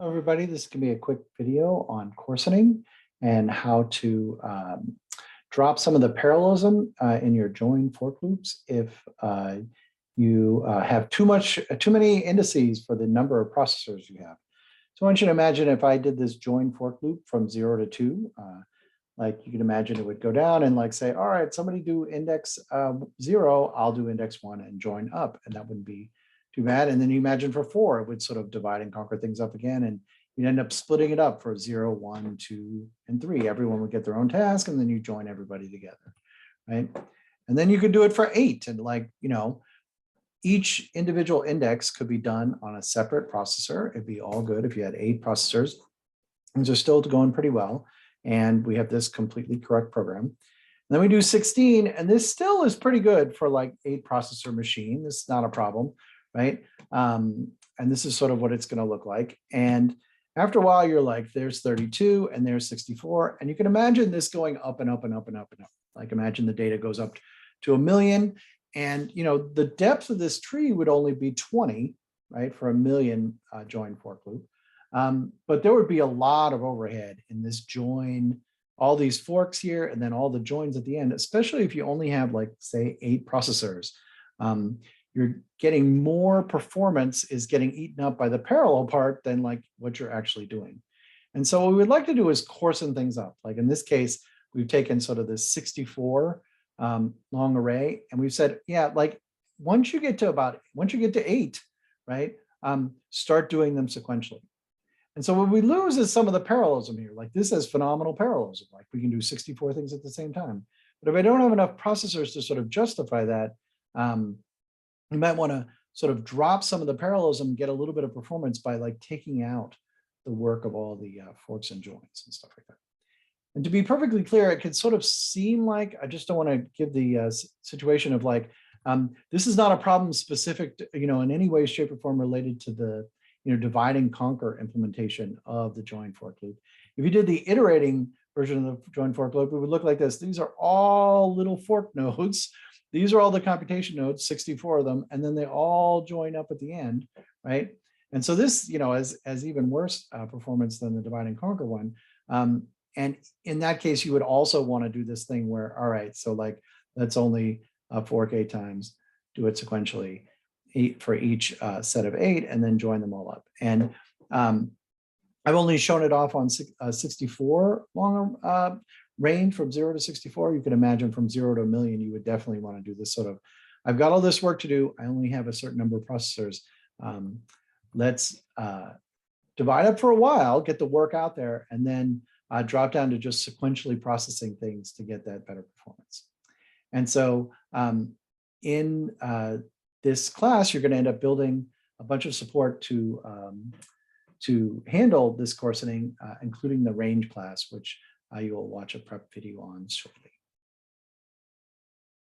Hello, everybody. This can be a quick video on coarsening and how to drop some of the parallelism in your join fork loops if you have too many indices for the number of processors you have. So I want you to imagine if I did this join fork loop from 0 to 2, like you can imagine it would go down and like say, all right, somebody do index 0, I'll do index 1 and join up, and that wouldn't be too bad. And then you imagine for 4, it would sort of divide and conquer things up again, and you'd end up splitting it up for 0, 1, 2, and 3. Everyone would get their own task, and then you join everybody together, right? And then you could do it for 8, and each individual index could be done on a separate processor. It'd be all good if you had 8 processors. Things are still going pretty well, and we have this completely correct program. And then we do 16, and this still is pretty good for like 8 processor machine. This is not a problem, right? And this is sort of what it's going to look like. And after a while, you're like, there's 32 and there's 64. And you can imagine this going up and up and up and up and up. Like imagine the data goes up to 1,000,000. And the depth of this tree would only be 20, right, for 1,000,000 join fork loop. But there would be a lot of overhead in this join, all these forks here, and then all the joins at the end, especially if you only have like, say, 8 processors. You're getting more performance is getting eaten up by the parallel part than like what you're actually doing. And so what we would like to do is coarsen things up. Like in this case, we've taken sort of this 64 long array, and we've said, yeah, like once you get to 8, right, start doing them sequentially. And so what we lose is some of the parallelism here. Like this has phenomenal parallelism. Like we can do 64 things at the same time. But if I don't have enough processors to sort of justify that, you might want to sort of drop some of the parallelism, get a little bit of performance by like taking out the work of all the forks and joins and stuff like that. And to be perfectly clear, it could sort of seem like, I just don't want to give the situation of like, this is not a problem specific to, in any way, shape, or form related to the divide and conquer implementation of the join fork loop. If you did the iterating version of the join fork loop, it would look like this. These are all little fork nodes. These are all the computation nodes, 64 of them, and then they all join up at the end, right? And so this, has even worse performance than the divide and conquer one. And in that case, you would also want to do this thing where, all right, so like, let's only fork 8 times, do it sequentially, 8 for each set of 8, and then join them all up. And I've only shown it off on 64 long range from 0 to 64. You can imagine from 0 to 1,000,000, you would definitely want to do this sort of, I've got all this work to do. I only have a certain number of processors. Let's divide up for a while, get the work out there, and then drop down to just sequentially processing things to get that better performance. And so in this class, you're going to end up building a bunch of support to handle this coarsening, including the range class, which you will watch a prep video on shortly.